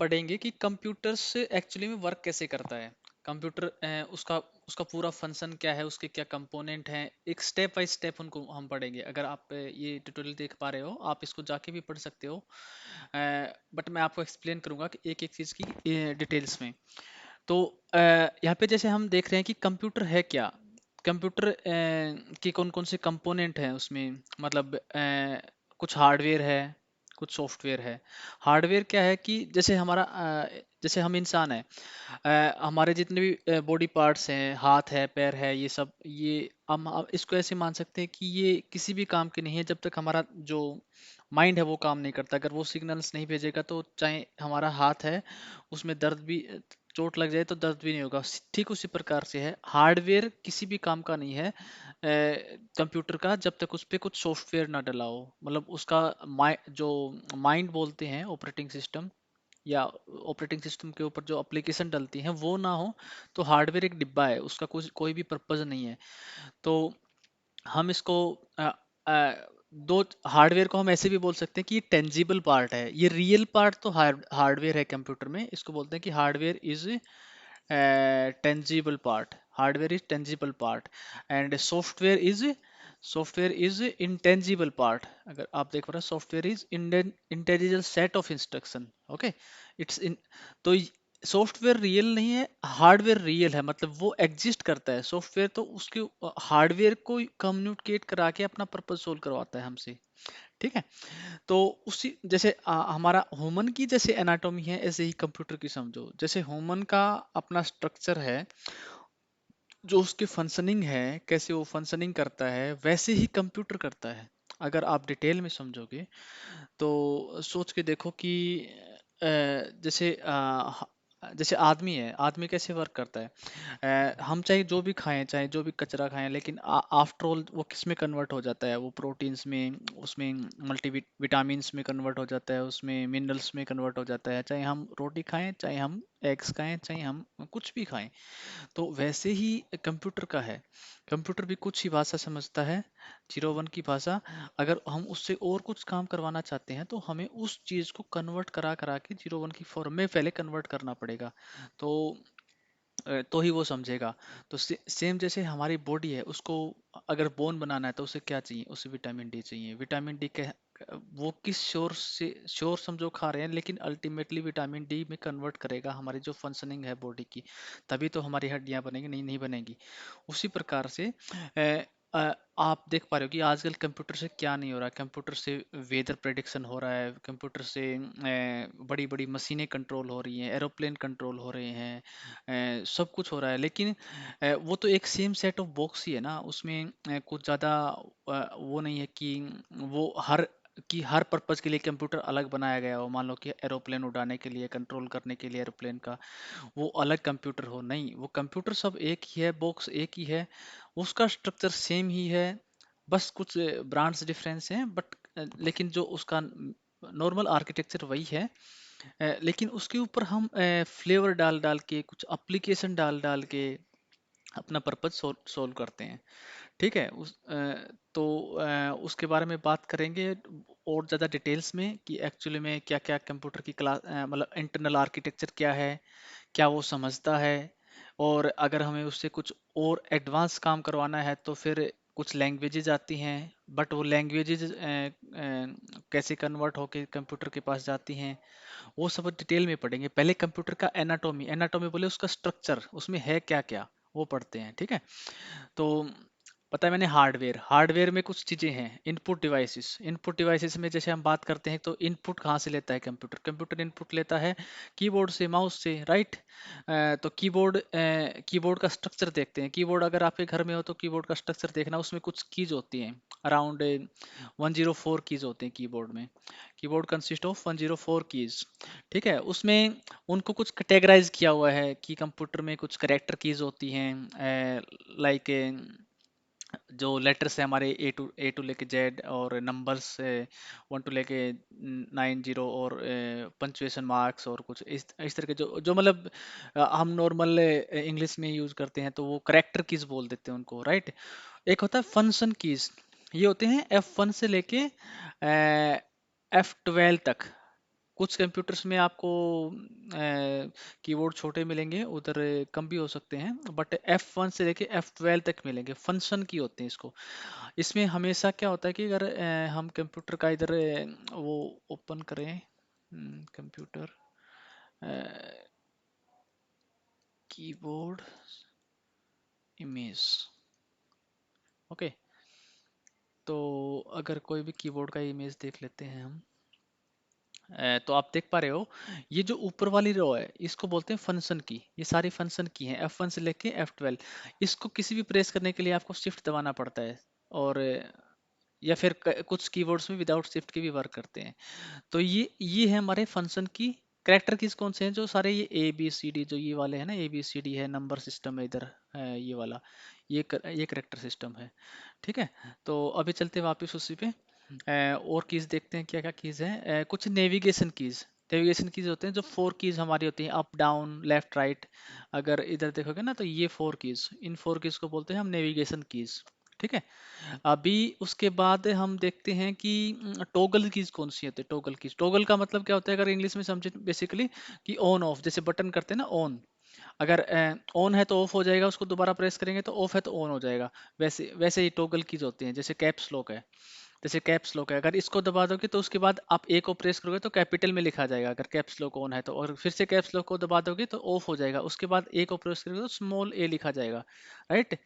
पढ़ेंगे कि कंप्यूटर से एक्चुअली में वर्क कैसे करता है। कंप्यूटर उसका उसका पूरा फंक्शन क्या है, उसके क्या कंपोनेंट हैं, एक स्टेप बाय स्टेप उनको हम पढ़ेंगे। अगर आप ये ट्यूटोरियल देख पा रहे हो, आप इसको जाके भी पढ़ सकते हो, बट मैं आपको एक्सप्लेन करूंगा कि एक एक चीज़ की डिटेल्स में। तो यहाँ पे जैसे हम देख रहे हैं कि कंप्यूटर है क्या। कंप्यूटर की कौन कौन से कंपोनेंट हैं उसमें, मतलब कुछ हार्डवेयर है, कुछ सॉफ्टवेयर है। हार्डवेयर क्या है कि जैसे हमारा जैसे हम इंसान है, हमारे जितने भी बॉडी पार्ट्स हैं, हाथ है, पैर है, ये सब, ये हम इसको ऐसे मान सकते हैं कि ये किसी भी काम के नहीं है जब तक हमारा जो माइंड है वो काम नहीं करता। अगर वो सिग्नल्स नहीं भेजेगा तो चाहे हमारा हाथ है, उसमें दर्द भी, चोट लग जाए तो दर्द भी नहीं होगा। ठीक उसी प्रकार से है, हार्डवेयर किसी भी काम का नहीं है कंप्यूटर का जब तक उस पे कुछ सॉफ्टवेयर ना डला हो। मतलब उसका जो माइंड बोलते हैं, ऑपरेटिंग सिस्टम, या ऑपरेटिंग सिस्टम के ऊपर जो एप्लीकेशन डलती हैं वो ना हो, तो हार्डवेयर एक डिब्बा है, उसका कोई कोई भी पर्पज नहीं है। तो हम इसको अ, अ, दो हार्डवेयर को हम ऐसे भी बोल सकते हैं कि ये टेंजिबल पार्ट है, ये रियल पार्ट तो हार्डवेयर है कंप्यूटर में। इसको बोलते हैं कि hardware is tangible part, hardware is tangible part, and software is intangible part. अगर आप देख रहे हो, software is intelligent set of instruction. Okay, it's in, तो सॉफ्टवेयर रियल नहीं है, हार्डवेयर रियल है, मतलब वो एग्जिस्ट करता है। सॉफ्टवेयर तो उसके हार्डवेयर को कम्युनिकेट करा के अपना पर्पज सोल्व करवाता है हमसे। ठीक है, तो उसी जैसे हमारा ह्यूमन की जैसे एनाटॉमी है, ऐसे ही कंप्यूटर की समझो। जैसे ह्यूमन का अपना स्ट्रक्चर है, जो उसकी फंक्शनिंग है, कैसे वो फंक्शनिंग करता है, वैसे ही कंप्यूटर करता है। अगर आप डिटेल में समझोगे तो सोच के देखो कि जैसे जैसे आदमी है, आदमी कैसे वर्क करता है। हम चाहे जो भी खाएं, चाहे जो भी कचरा खाएं, लेकिन आफ्टर ऑल वो किस में कन्वर्ट हो जाता है, वो प्रोटीन्स में, उसमें मल्टी विटामिन्स में कन्वर्ट हो जाता है, उसमें मिनरल्स में कन्वर्ट हो जाता है। चाहे हम रोटी खाएं, चाहे हम एग्स खाएं, चाहे हम कुछ भी खाएं। तो वैसे ही कंप्यूटर का है। कंप्यूटर भी कुछ ही भाषा समझता है, 01 की भाषा। अगर हम उससे और कुछ काम करवाना चाहते हैं तो हमें उस चीज़ को कन्वर्ट करा करा के 01 की फॉर्म में पहले कन्वर्ट करना पड़ेगा। तो तो ही वो समझेगा। तो सेम जैसे हमारी बॉडी है, उसको अगर बोन बनाना है तो उसे क्या चाहिए, उसे विटामिन डी चाहिए। विटामिन डी के वो किस सोर्स से, श्योर समझो खा रहे हैं, लेकिन अल्टीमेटली विटामिन डी में कन्वर्ट करेगा हमारी जो फंक्शनिंग है बॉडी की, तभी तो हमारी हड्डियां बनेंगी, नहीं नहीं बनेगी। उसी प्रकार से आप देख पा रहे हो कि आजकल कंप्यूटर से क्या नहीं हो रहा है। कंप्यूटर से वेदर प्रेडिक्शन हो रहा है, कंप्यूटर से बड़ी बड़ी मशीनें कंट्रोल हो रही हैं, एरोप्लेन कंट्रोल हो रहे हैं, सब कुछ हो रहा है। लेकिन वो तो एक सेम सेट ऑफ बॉक्स ही है ना, उसमें कुछ ज़्यादा वो नहीं है कि वो हर पर्पज़ के लिए कंप्यूटर अलग बनाया गया हो। मान लो कि एरोप्लेन उड़ाने के लिए, कंट्रोल करने के लिए एरोप्लेन का वो अलग कंप्यूटर हो, नहीं। वो कंप्यूटर सब एक ही है, बॉक्स एक ही है, उसका स्ट्रक्चर सेम ही है, बस कुछ ब्रांड्स डिफरेंस हैं, बट लेकिन जो उसका नॉर्मल आर्किटेक्चर वही है। लेकिन उसके ऊपर हम फ्लेवर डाल डाल के, कुछ एप्लीकेशन डाल डाल के अपना पर्पज सोल्व करते हैं। ठीक है, तो उसके बारे में बात करेंगे और ज़्यादा डिटेल्स में कि एक्चुअली में क्या क्या कंप्यूटर की क्लास, मतलब इंटरनल आर्किटेक्चर क्या है, क्या वो समझता है। और अगर हमें उससे कुछ और एडवांस काम करवाना है तो फिर कुछ लैंग्वेजेज आती हैं, बट वो लैंग्वेजेज कैसे कन्वर्ट होके कंप्यूटर के पास जाती हैं, वो सब डिटेल में पढ़ेंगे। पहले कंप्यूटर का एनाटॉमी, एनाटॉमी बोले उसका स्ट्रक्चर, उसमें है क्या क्या, वो पढ़ते हैं। ठीक है, तो पता है मैंने हार्डवेयर, हार्डवेयर में कुछ चीजें हैं। इनपुट डिवाइसेस, इनपुट डिवाइसेस में जैसे हम बात करते हैं तो इनपुट कहाँ से लेता है कंप्यूटर, कंप्यूटर इनपुट लेता है कीबोर्ड से, माउस से, राइट। तो कीबोर्ड का स्ट्रक्चर देखते हैं। कीबोर्ड अगर आपके घर में हो तो कीबोर्ड का स्ट्रक्चर देखना, उसमें कुछ कीज होती हैं, अराउंड 104 कीज होते हैं कीबोर्ड में। Keyboard consist of 104 keys. ठीक है, उसमें उनको कुछ कैटेगराइज किया हुआ है कि कंप्यूटर में कुछ करेक्टर कीज होती हैं, लाइक जो लेटर्स है हमारे ए टू लेके जेड, और नंबर्स 1 टू लेके 90, और पंचुएशन मार्क्स, और कुछ इस तरह के जो जो मतलब हम नॉर्मल इंग्लिश में यूज करते हैं तो वो करेक्टर कीज बोल देते हैं उनको, राइट। एक होता है फंक्शन कीज, ये होते हैं F1 से लेके F12 तक। कुछ कंप्यूटर्स में आपको कीबोर्ड छोटे मिलेंगे, उधर कम भी हो सकते हैं, बट F1 से लेके F12 तक मिलेंगे, फंक्शन की होते हैं इसको। इसमें हमेशा क्या होता है कि अगर हम कंप्यूटर का इधर वो ओपन करें, कंप्यूटर कीबोर्ड इमेज, ओके। तो अगर कोई भी कीबोर्ड का इमेज देख लेते हैं हम, तो आप देख पा रहे हो ये जो ऊपर वाली रो है इसको बोलते हैं फंक्शन की। ये सारी फंक्शन की हैं, F1 से लेके F12। इसको किसी भी प्रेस करने के लिए आपको शिफ्ट दबाना पड़ता है, और या फिर कुछ कीबोर्ड्स में विदाउट शिफ्ट के भी वर्क करते हैं। तो ये है हमारे फंक्शन की। कैरेक्टर कीज कौन से हैं? जो सारे ये ABCD, जो ये वाले हैं ना, ABCD है, नंबर सिस्टम है इधर, ये वाला, ये कैरेक्टर सिस्टम है, ठीक है। तो अभी चलते हैं वापस उसी पे। और कीज देखते हैं क्या क्या कीज है। कुछ नेविगेशन कीज, नेविगेशन कीज होते हैं जो 4 कीज हमारी होती हैं, अप डाउन लेफ्ट राइट। अगर इधर देखोगे ना तो ये 4 कीज, इन 4 कीज को बोलते हैं हम नेविगेशन कीज, ठीक है। अभी उसके बाद हम देखते हैं कि टॉगल कीज कौन सी होती है। टॉगल कीज, टॉगल का मतलब क्या होता है अगर इंग्लिश में समझे बेसिकली, कि ऑन ऑफ, जैसे बटन करते हैं ना ऑन, अगर ऑन है तो ऑफ हो जाएगा, उसको दोबारा प्रेस करेंगे तो ऑफ है तो ऑन हो जाएगा। वैसे वैसे ही टॉगल कीज होती हैं। जैसे कैप्स लॉक है, जैसे कैप्स लॉक है, अगर इसको दबा दोगे तो उसके बाद आप ए को प्रेस करोगे तो कैपिटल में लिखा जाएगा अगर कैप्स लॉक ऑन है तो, और फिर से कैप्स लॉक को दबा दोगे तो ऑफ हो जाएगा, उसके बाद ए को प्रेस करोगे तो स्मॉल ए लिखा जाएगा, राइट।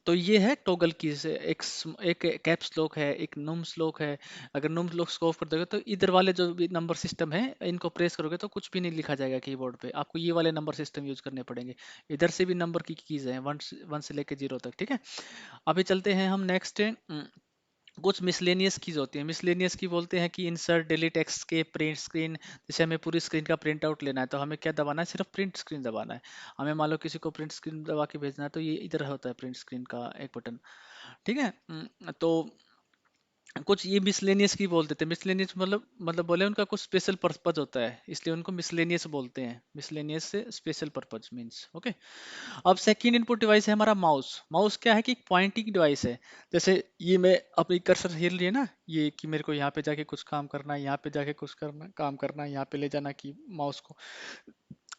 तो ये है टॉगल कीज। एक कैप्स लॉक है, एक नुम्स लॉक है। अगर नुम्स लॉक को ऑफ कर दोगे तो इधर वाले जो भी नंबर सिस्टम है इनको प्रेस करोगे तो कुछ भी नहीं लिखा जाएगा कीबोर्ड पे, आपको ये वाले नंबर सिस्टम यूज करने पड़ेंगे। इधर से भी नंबर की कीज है, वन से लेके 0 तक, ठीक है। अभी चलते हैं हम नेक्स्ट। कुछ मिसलेनियस कीज होती हैं। मिसलेनियस की बोलते हैं कि insert, delete, escape, print screen. जैसे हमें पूरी स्क्रीन का प्रिंट आउट लेना है तो हमें क्या दबाना है? सिर्फ प्रिंट स्क्रीन दबाना है। हमें मान लो किसी को प्रिंट स्क्रीन दबा के भेजना है तो ये इधर होता है प्रिंट स्क्रीन का एक बटन, ठीक है। तो कुछ ये मिसलेनियस की बोल देते हैं। मिसलेनियस मतलब बोले उनका कुछ स्पेशल पर्पज होता है, इसलिए उनको मिसलेनियस बोलते हैं। मिसलेनियस से स्पेशल पर्पज मींस, ओके। अब सेकंड इनपुट डिवाइस है हमारा माउस। माउस क्या है कि एक पॉइंटिंग डिवाइस है। जैसे ये मैं अपनी कर्सर हिल रही है ना, ये कि मेरे को यहाँ पे जाके कुछ काम करना है, यहाँ पे जाके कुछ करना काम करना है, यहाँ पे ले जाना की माउस को,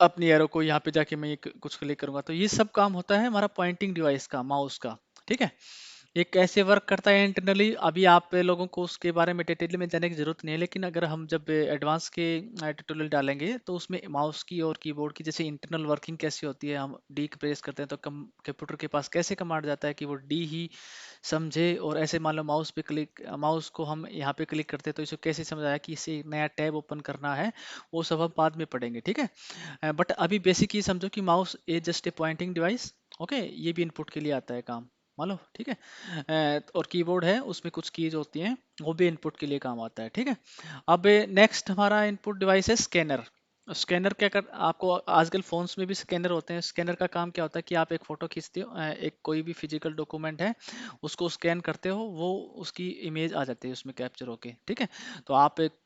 अपनी एरो को यहाँ पे जाके मैं ये कुछ क्लिक करूंगा, तो ये सब काम होता है हमारा पॉइंटिंग डिवाइस का, माउस का, ठीक है। ये कैसे वर्क करता है इंटरनली, अभी आप लोगों को उसके बारे में डिटेल में जानने की जरूरत नहीं है, लेकिन अगर हम जब एडवांस के ट्यूटोरियल डालेंगे तो उसमें माउस की और कीबोर्ड की जैसे इंटरनल वर्किंग कैसी होती है, हम डी प्रेस करते हैं तो कंप्यूटर के पास कैसे कमांड जाता है कि वो डी ही समझे, और ऐसे मान लो माउस पे क्लिक, माउस को हम यहाँ पे क्लिक करते हैं तो इसे कैसे समझाया कि इसे एक नया टैब ओपन करना है, वो सब हम बाद में पढ़ेंगे, ठीक है। बट अभी बेसिक ये समझो कि mouse is just a pointing device, okay. ये भी इनपुट के लिए आता है काम, मान लो, ठीक है। और कीबोर्ड है उसमें कुछ कीज होती हैं, वो भी इनपुट के लिए काम आता है, ठीक है। अब नेक्स्ट हमारा इनपुट डिवाइस है स्कैनर। स्कैनर क्या कर, आपको आजकल फोन्स में भी स्कैनर होते हैं। स्कैनर का काम क्या होता है कि आप एक फोटो खींचते हो, एक कोई भी फिजिकल डॉक्यूमेंट है, उसको स्कैन करते हो, वो उसकी इमेज आ जाती है उसमें कैप्चर होके, ठीक है। तो आप एक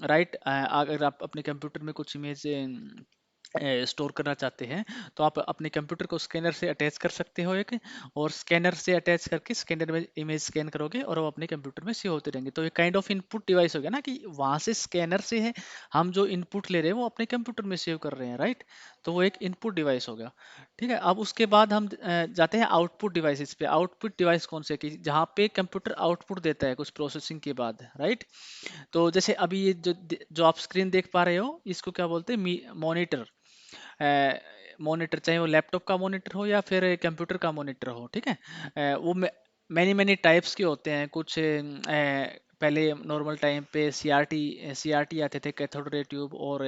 राइट, अगर आप अपने कंप्यूटर में कुछ इमेज स्टोर करना चाहते हैं तो आप अपने कंप्यूटर को स्कैनर से अटैच कर सकते हो एक, और स्कैनर से अटैच करके स्कैनर में इमेज स्कैन करोगे और वो अपने कंप्यूटर में सेव होते रहेंगे। तो ये काइंड ऑफ इनपुट डिवाइस हो गया ना, कि वहां से स्कैनर से है हम जो इनपुट ले रहे हैं वो अपने कंप्यूटर में सेव कर रहे हैं, राइट। तो वो एक इनपुट डिवाइस हो गया, ठीक है। अब उसके बाद हम जाते हैं आउटपुट डिवाइसेस पे। आउटपुट डिवाइस कौन से, कि जहाँ पे कंप्यूटर आउटपुट देता है कुछ प्रोसेसिंग के बाद, राइट। तो जैसे अभी ये जो आप स्क्रीन देख पा रहे हो इसको क्या बोलते हैं? मॉनिटर। मॉनिटर, चाहे वो लैपटॉप का मॉनिटर हो या फिर कंप्यूटर का मॉनिटर हो, ठीक है। वो मैनी मैनी टाइप्स के होते हैं। कुछ पहले नॉर्मल टाइम पे सीआरटी आते थे, कैथोड रे ट्यूब, और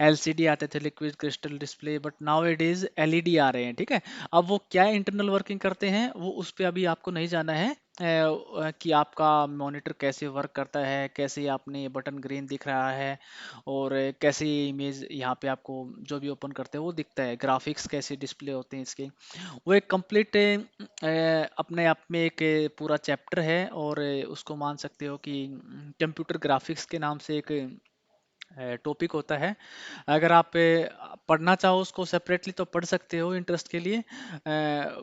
एलसीडी आते थे, liquid crystal display, but now it is LED आ रहे हैं, ठीक है। अब वो क्या इंटरनल वर्किंग करते हैं वो उस पे अभी आपको नहीं जाना है, कि आपका मॉनिटर कैसे वर्क करता है, कैसे आपने बटन ग्रीन दिख रहा है, और कैसे ये इमेज यहाँ पे आपको जो भी ओपन करते हैं वो दिखता है, ग्राफिक्स कैसे डिस्प्ले होते हैं इसके। वो एक कंप्लीट अपने आप में एक पूरा चैप्टर है, और उसको मान सकते हो कि कंप्यूटर ग्राफिक्स के नाम से एक टॉपिक होता है। अगर आप पढ़ना चाहो उसको सेपरेटली तो पढ़ सकते हो इंटरेस्ट के लिए,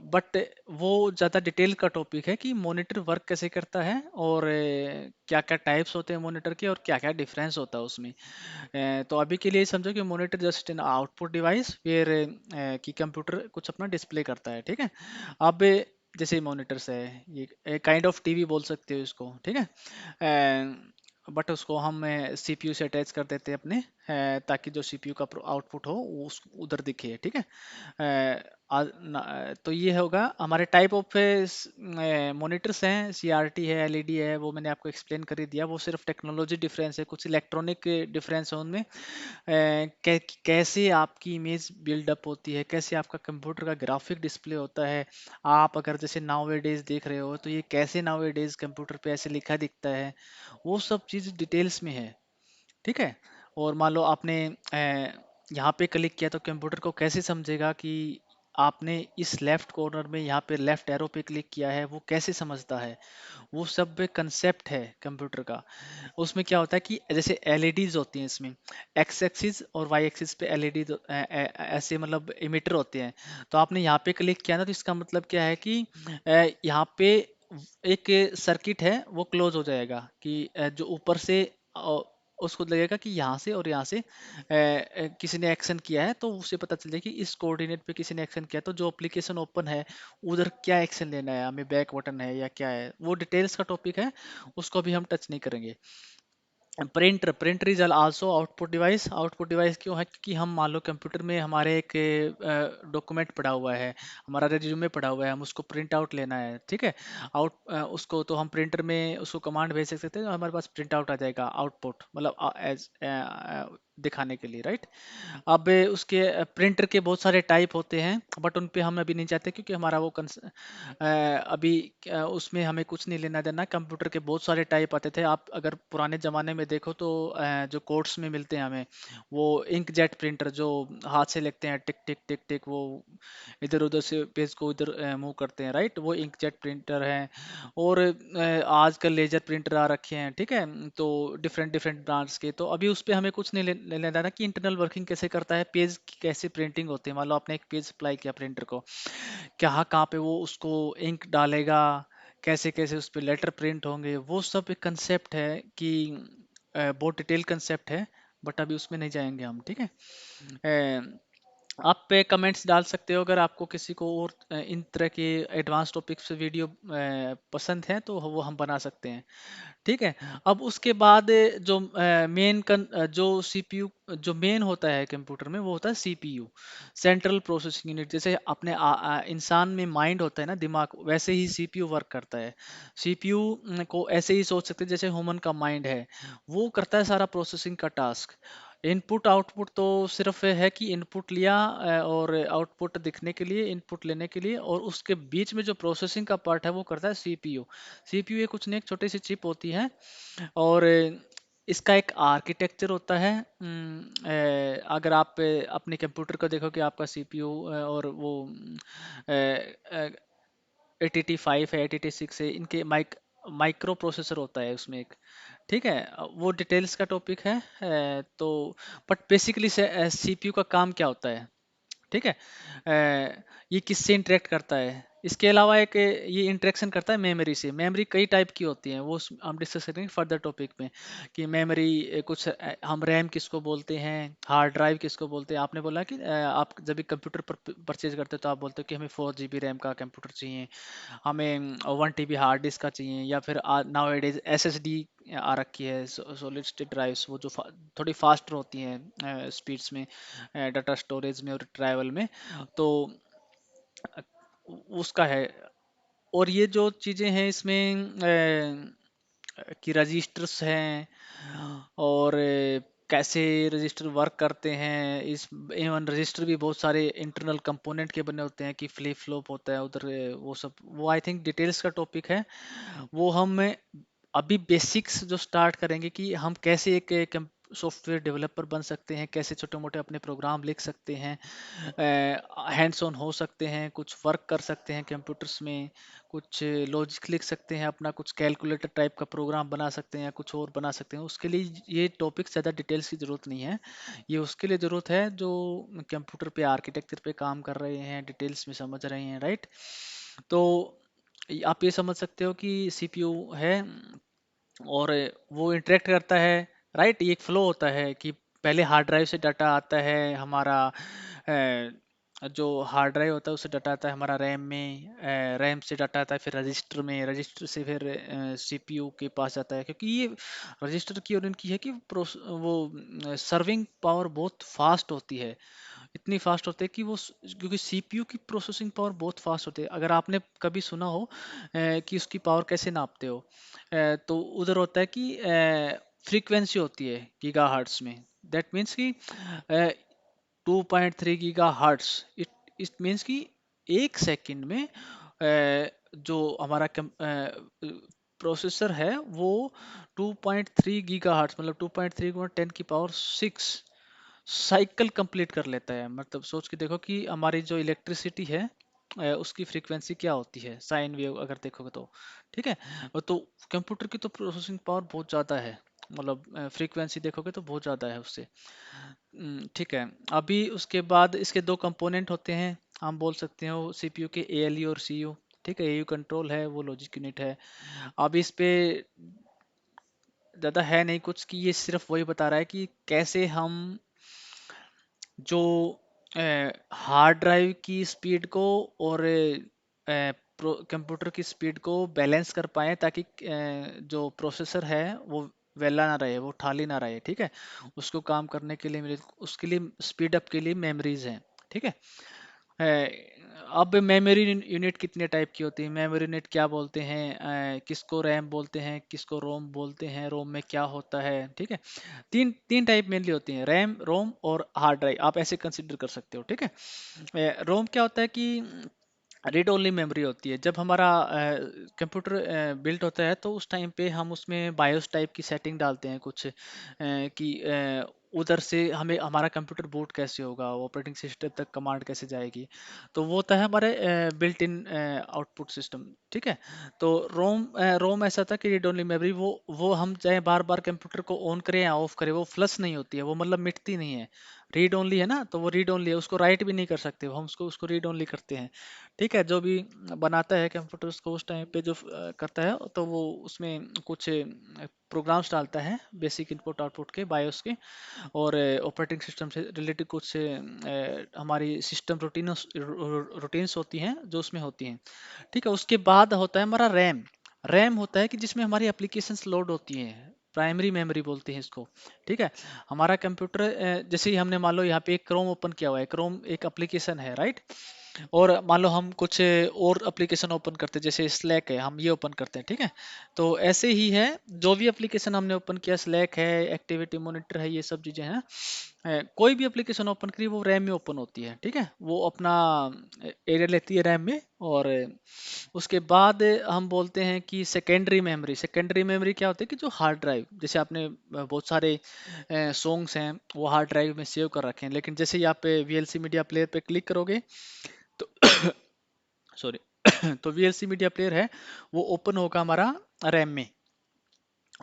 बट वो ज़्यादा डिटेल का टॉपिक है कि मॉनिटर वर्क कैसे करता है, और क्या क्या टाइप्स होते हैं मॉनिटर के, और क्या क्या डिफरेंस होता है उसमें। तो अभी के लिए समझो कि monitor just an output device फिर कि कंप्यूटर कुछ अपना डिस्प्ले करता है, ठीक है। अब जैसे मॉनिटर्स है, ये काइंड ऑफ टीवी बोल सकते हो इसको, ठीक है। बट उसको हम सीपीयू से अटैच कर देते हैं अपने, ताकि जो सीपीयू का आउटपुट हो वो उधर दिखे, ठीक है। तो ये होगा हमारे टाइप ऑफ मॉनिटर्स हैं, सीआरटी है, एलईडी है, वो मैंने आपको एक्सप्लेन कर ही दिया। वो सिर्फ टेक्नोलॉजी डिफरेंस है, कुछ इलेक्ट्रॉनिक डिफरेंस है उनमें। कैसे आपकी इमेज बिल्डअप होती है, कैसे आपका कंप्यूटर का ग्राफिक डिस्प्ले होता है। आप अगर जैसे नाउ डेज देख रहे हो तो ये कैसे नाउ डेज कंप्यूटर पे ऐसे लिखा दिखता है, वो सब चीज़ डिटेल्स में है, ठीक है। और मान लो आपने यहाँ पे क्लिक किया तो कंप्यूटर को कैसे समझेगा कि आपने इस लेफ्ट कॉर्नर में यहाँ पे लेफ्ट एरो पे क्लिक किया है, वो कैसे समझता है। वो सब कंसेप्ट है कंप्यूटर का। उसमें क्या होता है कि जैसे एलईडीज होती हैं इसमें, एक्स एक्सिस और वाई एक्सिस पे एलईडी ऐसे मतलब इमिटर होते हैं। तो आपने यहाँ पे क्लिक किया ना, तो इसका मतलब क्या है कि यहाँ पे एक सर्किट है वो क्लोज हो जाएगा, कि जो ऊपर से उसको लगेगा कि यहाँ से और यहाँ से किसी ने एक्शन किया है, तो उसे पता चल जाए कि इस कोऑर्डिनेट पे किसी ने एक्शन किया। तो जो एप्लीकेशन ओपन है उधर क्या एक्शन लेना है हमें, बैक बटन है या क्या है, वो डिटेल्स का टॉपिक है, उसको भी हम टच नहीं करेंगे। Printer is also output device. Output device क्यों है, क्योंकि हम मान लो कंप्यूटर में हमारे एक डॉक्यूमेंट पड़ा हुआ है, हमारा रेज्यूमे पड़ा हुआ है, हम उसको प्रिंट आउट लेना है, ठीक है। उसको तो हम प्रिंटर में उसको कमांड भेज सकते हैं, तो हमारे पास प्रिंट आउट आ जाएगा, आउटपुट मतलब एज दिखाने के लिए, राइट। अब उसके प्रिंटर के बहुत सारे टाइप होते हैं, बट उन पे हम अभी नहीं चाहते, क्योंकि हमारा वो अभी उसमें हमें कुछ नहीं लेना देना। कंप्यूटर के बहुत सारे टाइप आते थे, आप अगर पुराने ज़माने में देखो तो जो कोर्ट्स में मिलते हैं हमें, वो इंक जेट प्रिंटर जो हाथ से लिखते हैं, टिक टिक टिक टिक, वो इधर उधर से पेज को इधर मूव करते हैं, राइट, वो इंक जेट प्रिंटर है। और आजकल लेजर प्रिंटर आ रखे हैं, ठीक है। तो डिफरेंट डिफरेंट ब्रांड्स के, तो अभी उस पर हमें कुछ नहीं लेना देना कि इंटरनल वर्किंग कैसे करता है, पेज की कैसे प्रिंटिंग होती है। मान लो आपने एक पेज अप्लाई किया प्रिंटर को, कहाँ कहाँ पे वो उसको इंक डालेगा, कैसे कैसे उस पर लेटर प्रिंट होंगे, वो सब एक कंसेप्ट है कि बहुत डिटेल कंसेप्ट है, बट अभी उसमें नहीं जाएंगे हम, ठीक है। आप पे कमेंट्स डाल सकते हो अगर आपको किसी को और इन तरह के एडवांस टॉपिक्स वीडियो पसंद है, तो वो हम बना सकते हैं, ठीक है। अब उसके बाद जो जो सीपीयू जो मेन होता है कंप्यूटर में, वो होता है सीपीयू, सेंट्रल प्रोसेसिंग यूनिट। जैसे अपने इंसान में माइंड होता है ना, दिमाग, वैसे ही सीपीयू वर्क करता है। सीपीयू को ऐसे ही सोच सकते हैं जैसे ह्यूमन का माइंड है, वो करता है सारा प्रोसेसिंग का टास्क। इनपुट आउटपुट तो सिर्फ है कि इनपुट लिया और आउटपुट दिखने के लिए, इनपुट लेने के लिए, और उसके बीच में जो प्रोसेसिंग का पार्ट है वो करता है सीपीयू। सीपीयू ये कुछ नहीं, एक छोटी सी चिप होती है, और इसका एक आर्किटेक्चर होता है। अगर आप अपने कंप्यूटर को देखो कि आपका सीपीयू और वो 8085 है, 8086 है, इनके माइक्रो प्रोसेसर होता है उसमें एक, ठीक है। वो डिटेल्स का टॉपिक है। तो बट बेसिकली सीपीयू का काम क्या होता है, ठीक है। ये किससे इंटरेक्ट करता है, इसके अलावा एक ये इंटरेक्शन करता है मेमोरी से। मेमोरी कई टाइप की होती हैं, वो हम डिस्कस करेंगे फर्दर टॉपिक में, कि मेमोरी कुछ हम रैम किसको बोलते हैं, हार्ड ड्राइव किसको बोलते हैं। आपने बोला कि आप जब भी कंप्यूटर पर परचेज करते हो तो आप बोलते हो कि हमें 4 GB रैम का कंप्यूटर चाहिए, हमें 1 TB हार्ड डिस्क का चाहिए, या फिर नाउ एडेज एसएसडी आ रखी है, सॉलिड स्टेट ड्राइव्स, वो जो थोड़ी फास्टर होती हैं स्पीड्स में, डाटा स्टोरेज में और ट्रैवल में। तो अ, उसका है। और ये जो चीज़ें हैं इसमें कि रजिस्टर्स हैं, और कैसे रजिस्टर वर्क करते हैं, इस इवन रजिस्टर भी बहुत सारे इंटरनल कंपोनेंट के बने होते हैं, कि फ्लिप फ्लॉप होता है उधर, वो सब, वो आई थिंक डिटेल्स का टॉपिक है। वो हम अभी बेसिक्स जो स्टार्ट करेंगे कि हम कैसे एक सॉफ्टवेयर डेवलपर बन सकते हैं, कैसे छोटे मोटे अपने प्रोग्राम लिख सकते हैं, हैंड्स ऑन हो सकते हैं, कुछ वर्क कर सकते हैं कंप्यूटर्स में, कुछ लॉजिक लिख सकते हैं, अपना कुछ कैलकुलेटर टाइप का प्रोग्राम बना सकते हैं या कुछ और बना सकते हैं। उसके लिए ये टॉपिक ज़्यादा डिटेल्स की ज़रूरत नहीं है, ये उसके लिए ज़रूरत है जो कंप्यूटर पे आर्किटेक्चर पे काम कर रहे हैं, डिटेल्स में समझ रहे हैं, राइट। तो आप ये समझ सकते हो कि सीपीयू है और वो इंटरेक्ट करता है, राइट। ये एक फ्लो होता है कि पहले हार्ड ड्राइव से डाटा आता है हमारा, जो हार्ड ड्राइव होता है उससे डाटा आता है हमारा रैम में, रैम से डाटा आता है फिर रजिस्टर में, रजिस्टर से फिर सीपीयू के पास जाता है, क्योंकि ये रजिस्टर की और इनकी है कि वो सर्विंग पावर बहुत फास्ट होती है, इतनी फास्ट होते हैं कि क्योंकि सीपीयू की प्रोसेसिंग पावर बहुत फास्ट होती है। अगर आपने कभी सुना हो कि उसकी पावर कैसे नापते हो, तो उधर होता है कि फ्रीक्वेंसी होती है गीगाहर्ट्ज में, दैट मीन्स कि 2.3 gigahertz, it it means कि एक सेकंड में जो हमारा प्रोसेसर है वो 2.3 गीगा हर्ट्स, मतलब 2.3 गुणा 10 की पावर 6 साइकिल कंप्लीट कर लेता है। मतलब सोच के देखो कि हमारी जो इलेक्ट्रिसिटी है उसकी फ्रीक्वेंसी क्या होती है, साइन वेव अगर देखोगे तो, ठीक है। तो कंप्यूटर की तो प्रोसेसिंग पावर बहुत ज़्यादा है, मतलब फ्रीक्वेंसी देखोगे तो बहुत ज़्यादा है उससे। ठीक है। अभी उसके बाद इसके दो कंपोनेंट होते हैं, हम बोल सकते हो सीपीयू के एएलयू और सीयू, ठीक है। एयू कंट्रोल है, वो लॉजिक यूनिट है। अब इस पे ज़्यादा है नहीं कुछ, कि ये सिर्फ वही बता रहा है कि कैसे हम जो हार्ड ड्राइव की स्पीड को और कंप्यूटर की स्पीड को बैलेंस कर पाए, ताकि जो प्रोसेसर है वो वेला ना रहे, वो खाली ना रहे, ठीक है। उसको काम करने के लिए मेरे उसके लिए स्पीड अप के लिए मेमोरीज हैं, ठीक है। अब मेमोरी यूनिट कितने टाइप की होती है, मेमोरी यूनिट क्या बोलते हैं, किसको रैम बोलते हैं, किसको रोम बोलते हैं, रोम में क्या होता है, ठीक है। तीन तीन टाइप मेनली होती हैं, रैम, रोम और हार्ड ड्राइव, आप ऐसे कंसिडर कर सकते हो, ठीक है। रोम क्या होता है कि रीड ओनली मेमोरी होती है। जब हमारा कंप्यूटर बिल्ट होता है तो उस टाइम पे हम उसमें बायोस टाइप की सेटिंग डालते हैं कुछ, कि उधर से हमें हमारा कंप्यूटर बूट कैसे होगा, ऑपरेटिंग सिस्टम तक कमांड कैसे जाएगी, तो वो होता है हमारे बिल्ट इन आउटपुट सिस्टम, ठीक है। तो रोम ऐसा था कि रीड ओनली मेमोरी, वो हम चाहे बार बार कंप्यूटर को ऑन करें या ऑफ करें, वो फ्लश नहीं होती है, वो मतलब मिटती नहीं है। रीड ओनली है ना, तो वो रीड ओनली है, उसको राइट भी नहीं कर सकते, हम उसको उसको रीड ओनली करते हैं, ठीक है। जो भी बनाता है कंप्यूटर उसको उस टाइम पे जो करता है, तो वो उसमें कुछ प्रोग्राम्स डालता है, बेसिक इनपुट आउटपुट के, बायोस के, और ऑपरेटिंग सिस्टम से रिलेटेड कुछ हमारी सिस्टम रूटीन्स होती हैं जो उसमें होती हैं, ठीक है। उसके बाद होता है हमारा रैम। रैम होता है कि जिसमें हमारी एप्लीकेशंस लोड होती हैं, प्राइमरी मेमोरी बोलते हैं इसको, ठीक है। हमारा कंप्यूटर जैसे ही हमने मान लो यहाँ पे एक क्रोम ओपन किया हुआ है, क्रोम एक एप्लीकेशन है, राइट। और मान लो हम कुछ और एप्लीकेशन ओपन करते हैं, जैसे स्लैक है, हम ये ओपन करते हैं, ठीक है। तो ऐसे ही है, जो भी एप्लीकेशन हमने ओपन किया, स्लैक है, एक्टिविटी मॉनिटर है, ये सब चीज़ें हैं, कोई भी एप्लीकेशन ओपन करी वो रैम में ओपन होती है, ठीक है। वो अपना एरिया लेती है रैम में, और उसके बाद हम बोलते हैं कि सेकेंडरी मेमोरी। सेकेंडरी मेमोरी क्या होती है कि जो हार्ड ड्राइव, जैसे आपने बहुत सारे सॉन्ग्स हैं वो हार्ड ड्राइव में सेव कर रखे हैं, लेकिन जैसे ही आप वीएलसी मीडिया प्लेयर पे क्लिक करोगे तो सॉरी तो वीएलसी मीडिया प्लेयर है वो ओपन होगा हमारा रैम में,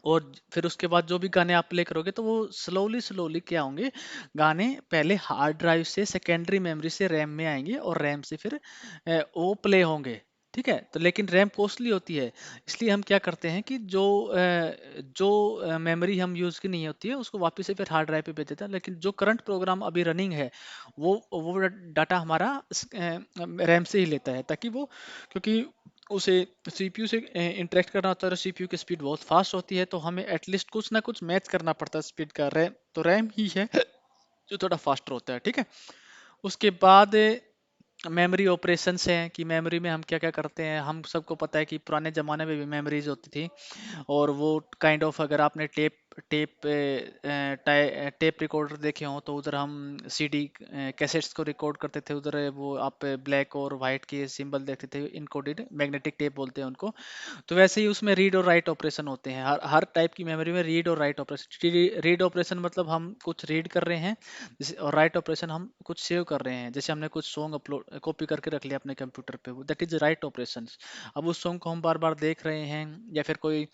और फिर उसके बाद जो भी गाने आप प्ले करोगे तो वो स्लोली स्लोली क्या होंगे, गाने पहले हार्ड ड्राइव से सेकेंडरी मेमोरी से रैम में आएंगे, और रैम से फिर वो प्ले होंगे, ठीक है। तो लेकिन रैम कॉस्टली होती है, इसलिए हम क्या करते हैं कि जो मेमोरी हम यूज़ की नहीं होती है उसको वापस से फिर हार्ड ड्राइव पे भेज देते हैं, लेकिन जो करंट प्रोग्राम अभी रनिंग है वो डाटा हमारा रैम से ही लेता है, ताकि वो, क्योंकि उसे सीपीयू से इंटरेक्ट करना होता है, सीपीयू की स्पीड बहुत फास्ट होती है, तो हमें एटलीस्ट कुछ ना कुछ मैच करना पड़ता है स्पीड का, रैम तो रैम ही है जो थोड़ा फास्टर होता है, ठीक है। उसके बाद मेमोरी ऑपरेशंस हैं, कि मेमोरी में हम क्या क्या करते हैं। हम सबको पता है कि पुराने ज़माने में भी मेमोरीज होती थी, और वो काइंड ऑफ, अगर आपने टेप टेप टेप रिकॉर्डर देखे हो तो उधर हम सीडी कैसेट्स को रिकॉर्ड करते थे, उधर वो आप ब्लैक और वाइट के सिंबल देखते थे, इनकोडेड मैग्नेटिक टेप बोलते हैं उनको। तो वैसे ही उसमें रीड और राइट ऑपरेशन होते हैं, हर टाइप की मेमोरी में रीड और राइट ऑपरेशन। रीड ऑपरेशन मतलब हम कुछ रीड कर रहे हैं, जैसे, और राइट ऑपरेशन हम कुछ सेव कर रहे हैं, जैसे हमने कुछ सॉन्ग अपलोड कॉपी करके रख लिया अपने कंप्यूटर पे, दैट इज राइट ऑपरेशन। अब उस सॉन्ग को हम बार बार देख रहे हैं या फिर कोई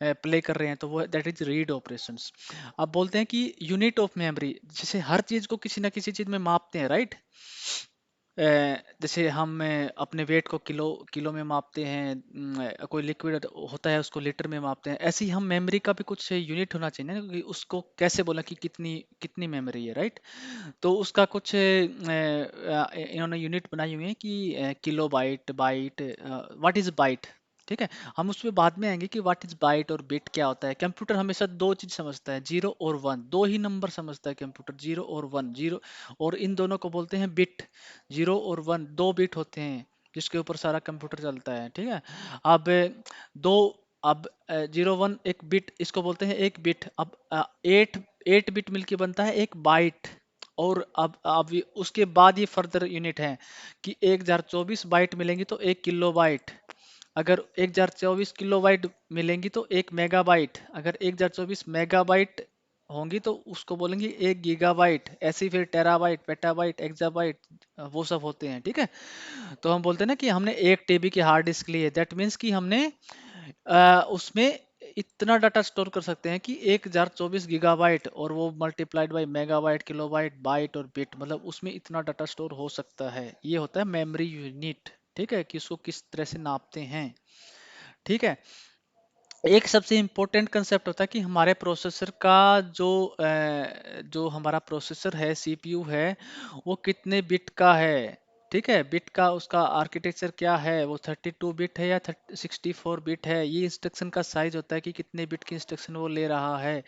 प्ले कर रहे हैं, तो वो दैट इज रीड ऑपरेशंस। अब बोलते हैं कि यूनिट ऑफ मेमोरी, जैसे हर चीज को किसी ना किसी चीज में मापते हैं, राइट। जैसे हम अपने वेट को किलो किलो में मापते हैं, कोई लिक्विड होता है उसको लीटर में मापते हैं, ऐसे ही हम मेमोरी का भी कुछ यूनिट होना चाहिए ना, कि उसको कैसे बोला कि कितनी कितनी मेमोरी है, राइट। तो उसका कुछ इन्होंने यूनिट बनाई हुई है कि kilobyte, byte, what is byte, ठीक है। हम उसमें बाद में आएंगे कि व्हाट इज बाइट और बिट क्या होता है। कंप्यूटर हमेशा दो चीज समझता है, जीरो और वन, दो ही नंबर समझता है कंप्यूटर, जीरो और वन, जीरो, और इन दोनों को बोलते हैं बिट। जीरो और वन दो बिट होते हैं जिसके ऊपर सारा कंप्यूटर चलता है, ठीक है। अब दो, अब जीरो वन एक बिट, इसको बोलते हैं एक बिट। अब एट एट बिट मिलके बनता है एक बाइट। और अब उसके बाद ये फर्दर यूनिट है कि 1024 बाइट मिलेंगी तो 1 किलो बाइट। अगर 1024 किलो बाइट मिलेंगी तो 1 मेगाबाइट। अगर 1024 मेगाबाइट होंगी तो उसको बोलेंगे 1 गीगाबाइट। ऐसे ही फिर टेराबाइट, पेटाबाइट, एक्साबाइट, वो सब होते हैं, ठीक है। तो हम बोलते हैं ना कि हमने 1 टीबी की हार्ड डिस्क ली है, दैट मीन्स कि हमने उसमें इतना डाटा स्टोर कर सकते हैं कि 1024 गीगाबाइट, और वो multiplied by megabyte, kilobyte, byte और बिट, मतलब उसमें इतना डाटा स्टोर हो सकता है। ये होता है मेमोरी यूनिट, ठीक है, कि उसको किस तरह से नापते हैं, ठीक है। एक सबसे इम्पोर्टेंट कंसेप्ट होता है कि हमारे प्रोसेसर का जो हमारा प्रोसेसर है, सीपीयू है, वो कितने बिट का है, ठीक है। बिट का उसका आर्किटेक्चर क्या है, वो 32 बिट है या 64 बिट है। ये इंस्ट्रक्शन का साइज होता है कि कितने बिट की इंस्ट्रक्शन वो ले रहा है,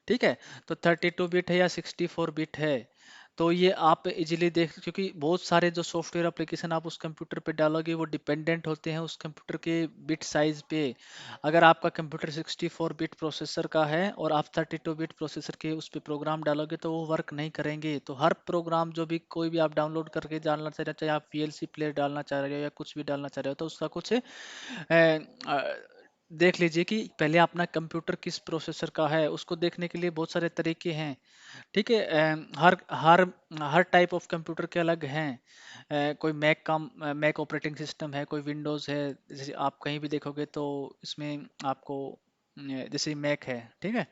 ठीक है। तो 32 बिट है या 64 बिट है, तो ये आप इजीली देख, क्योंकि बहुत सारे जो सॉफ्टवेयर एप्लीकेशन आप उस कंप्यूटर पे डालोगे वो डिपेंडेंट होते हैं उस कंप्यूटर के बिट साइज पे। अगर आपका कंप्यूटर 64 बिट प्रोसेसर का है और आप 32 बिट प्रोसेसर के उस पर प्रोग्राम डालोगे तो वो वर्क नहीं करेंगे। तो हर प्रोग्राम जो भी कोई भी आप डाउनलोड करके डालना चाह रहे हो, चाहे आप पीएलसी प्लेयर डालना चाह रहे हो या कुछ भी डालना चाह रहे हो, तो उसका कुछ देख लीजिए कि पहले अपना कंप्यूटर किस प्रोसेसर का है। उसको देखने के लिए बहुत सारे तरीके हैं, ठीक है। हर हर हर टाइप ऑफ कंप्यूटर के अलग हैं। कोई मैक ऑपरेटिंग सिस्टम है, कोई विंडोज़ है। जैसे आप कहीं भी देखोगे तो इसमें आपको जैसे मैक है, ठीक है।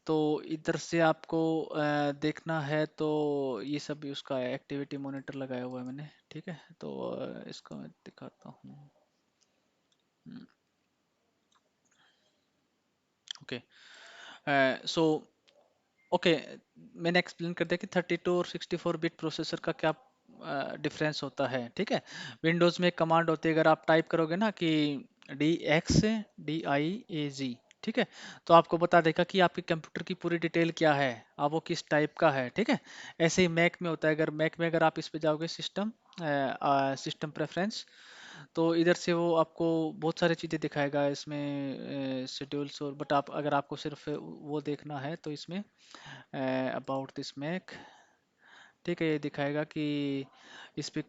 तो इधर से आपको देखना है तो ये सब भी उसका एक्टिविटी मॉनिटर लगाया हुआ है मैंने, ठीक है। तो इसको मैं दिखाता हूँ। ओके, सो ओके, मैंने एक्सप्लेन कर दिया कि 32 और 64 बिट प्रोसेसर का क्या डिफरेंस होता है, ठीक है। विंडोज़ में एक कमांड होती है, अगर आप टाइप करोगे ना कि DXDIAG, ठीक है, तो आपको बता देगा कि आपके कंप्यूटर की पूरी डिटेल क्या है, आप वो किस टाइप का है, ठीक है। ऐसे ही मैक में होता है, अगर मैक में अगर आप इस पे जाओगे सिस्टम सिस्टम प्रेफरेंस, तो इधर से वो आपको बहुत सारी चीज़ें दिखाएगा इसमें, शेड्यूल्स, और बट आप अगर आपको सिर्फ वो देखना है तो इसमें अबाउट दिस मैक, ठीक है, ये दिखाएगा कि इस पे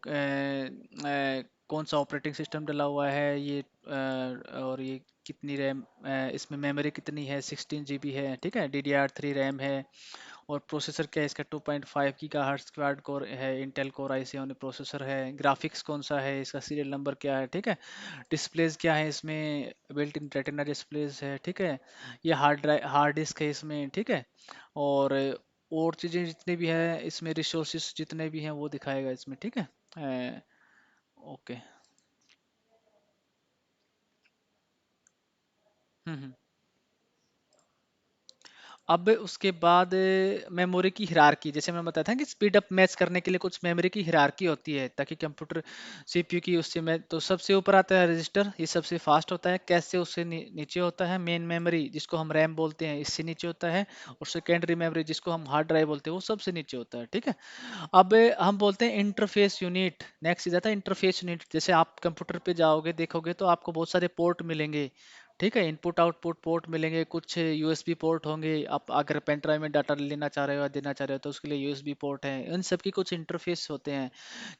कौन सा ऑपरेटिंग सिस्टम डला हुआ है, ये और ये कितनी रैम, इसमें मेमोरी कितनी है, 16 GB है, ठीक है। DDR3 रैम है, और प्रोसेसर क्या है इसका, 2.5 गीगाहर्ट्ज क्वाड कोर है, इंटेल कोर i7 प्रोसेसर है। ग्राफिक्स कौन सा है, इसका सीरियल नंबर क्या है, ठीक है। डिस्प्लेस क्या है इसमें, बिल्ट इन रेटिना डिस्प्लेस है, ठीक है। ये हार्ड डिस्क है इसमें, ठीक है। और चीज़ें जितनी भी है इसमें, रिसोर्सेज जितने भी हैं वो दिखाएगा इसमें, ठीक है। ओके। हम्म। अब उसके बाद मेमोरी की हिरारकी, जैसे मैं बताया था कि स्पीड अप मैच करने के लिए कुछ मेमोरी की हिरारकी होती है, ताकि कंप्यूटर सीपीयू की उससे में, तो सबसे ऊपर आता है रजिस्टर, ये सबसे फास्ट होता है। कैसे उससे नीचे होता है मेन मेमोरी, जिसको हम रैम बोलते हैं, इससे नीचे होता है। और सेकेंडरी मेमोरी जिसको हम हार्ड ड्राइव बोलते हैं, वो सबसे नीचे होता है, ठीक है। अब हम बोलते हैं इंटरफेस यूनिट। नेक्स्ट जाता है इंटरफेस यूनिट। जैसे आप कंप्यूटर पे जाओगे देखोगे तो आपको बहुत सारे पोर्ट मिलेंगे, ठीक है, इनपुट आउटपुट पोर्ट मिलेंगे, कुछ यूएसबी पोर्ट होंगे। आप अगर पेन ड्राइव में डाटा लेना चाह रहे हो या देना चाह रहे हो तो उसके लिए यूएसबी पोर्ट है। इन सब की कुछ इंटरफेस होते हैं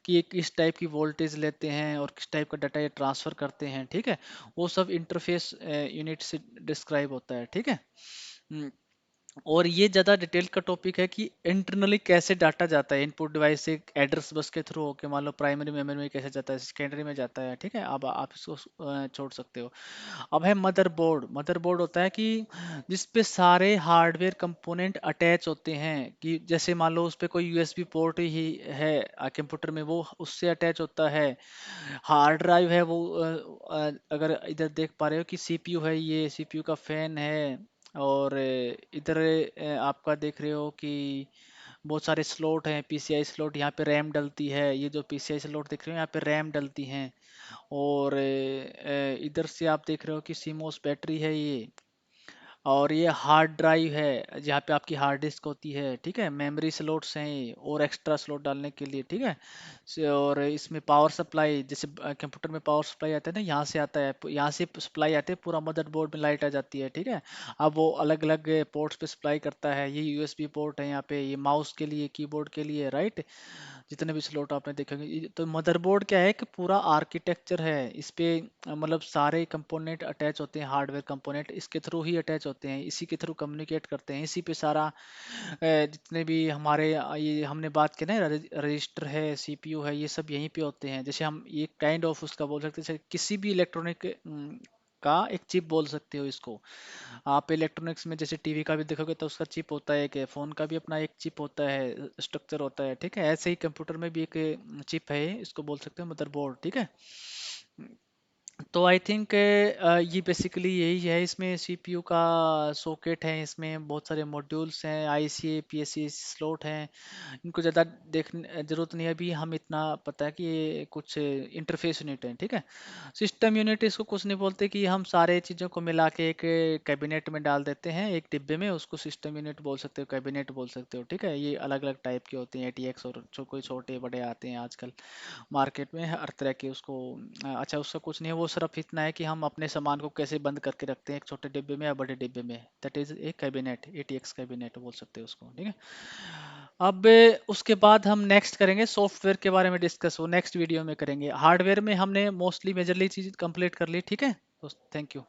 कि ये किस टाइप की वोल्टेज लेते हैं और किस टाइप का डाटा ये ट्रांसफर करते हैं। ठीक है, वो सब इंटरफेस यूनिट से डिस्क्राइब होता है। ठीक है। हम्म, और ये ज़्यादा डिटेल का टॉपिक है कि इंटरनली कैसे डाटा जाता है इनपुट डिवाइस से एड्रेस बस के थ्रू होके, मान लो प्राइमरी मेमोरी में कैसे जाता है, सेकेंडरी में जाता है। ठीक है, अब आप इसको छोड़ सकते हो। अब है मदरबोर्ड। मदरबोर्ड होता है कि जिस पे सारे हार्डवेयर कंपोनेंट अटैच होते हैं, कि जैसे मान लो उस पे कोई यूएसबी पोर्ट ही है कंप्यूटर में, वो उससे अटैच होता है। हार्ड ड्राइव है वो अगर इधर देख पा रहे हो कि सीपीयू है, ये सीपीयू का फैन है। और इधर आपका देख रहे हो कि बहुत सारे स्लॉट हैं, पीसीआई स्लॉट, यहाँ पे रैम डलती है। ये जो पीसीआई स्लॉट देख रहे हो यहाँ पे रैम डलती हैं। और इधर से आप देख रहे हो कि सीमोस बैटरी है ये। और ये हार्ड ड्राइव है जहाँ पे आपकी हार्ड डिस्क होती है। ठीक है, मेमोरी स्लॉट्स हैं ये, और एक्स्ट्रा स्लॉट डालने के लिए। ठीक है। और इसमें पावर सप्लाई, जैसे कंप्यूटर में पावर सप्लाई आता है ना, यहाँ से आता है, यहाँ से सप्लाई आती है, पूरा मदरबोर्ड में लाइट आ जाती है। ठीक है। अब वो अलग अलग पोर्ट्स पे सप्लाई करता है। ये यूएसबी पोर्ट है यहाँ पे, ये माउस के लिए, कीबोर्ड के लिए, राइट। जितने भी स्लॉट आपने देखे होंगे तो मदरबोर्ड क्या है कि पूरा आर्किटेक्चर है इस पे। मतलब सारे कंपोनेंट अटैच होते हैं, हार्डवेयर कंपोनेंट इसके थ्रू ही अटैच होते हैं, इसी के थ्रू कम्युनिकेट करते हैं, इसी पे सारा जितने भी हमारे ये हमने बात की ना, रजिस्टर है, सीपीयू है, ये सब यहीं पे होते हैं। जैसे हम ये काइंड ऑफ उसका बोल सकते हैं, जैसे किसी भी इलेक्ट्रॉनिक का एक चिप बोल सकते हो इसको आप। इलेक्ट्रॉनिक्स में जैसे टीवी का भी देखोगे तो उसका चिप होता है, एक फोन का भी अपना एक चिप होता है, स्ट्रक्चर होता है। ठीक है, ऐसे ही कंप्यूटर में भी एक चिप है, इसको बोल सकते हैं मदरबोर्ड। ठीक है। तो आई थिंक ये बेसिकली यही है। इसमें सीपीयू का सॉकेट है, इसमें बहुत सारे मॉड्यूल्स हैं, आईसी पीएससी स्लॉट हैं। इनको ज़्यादा देखने जरूरत नहीं है अभी, हम इतना पता है कि ये कुछ इंटरफेस यूनिट है। ठीक है। सिस्टम यूनिट इसको कुछ नहीं बोलते, कि हम सारे चीज़ों को मिला के एक कैबिनेट में डाल देते हैं, एक डिब्बे में, उसको सिस्टम यूनिट बोल सकते हो, कैबिनेट बोल सकते हो। ठीक है, ये अलग अलग टाइप के होते हैं, एटीएक्स और जो कोई छोटे बड़े आते हैं आजकल मार्केट में, हर तरह के उसको। अच्छा, उसका कुछ नहीं है, वो सिर्फ इतना है कि हम अपने सामान को कैसे बंद करके रखते हैं, एक छोटे डिब्बे में या बड़े डिब्बे में। That is a cabinet, ATX cabinet बोल सकते हैं उसको। ठीक है। अब उसके बाद हम नेक्स्ट करेंगे सॉफ्टवेयर के बारे में डिस्कस, वो नेक्स्ट वीडियो में करेंगे। हार्डवेयर में हमने मोस्टली मेजरली चीज कंप्लीट कर ली। ठीक है, तो थैंक यू।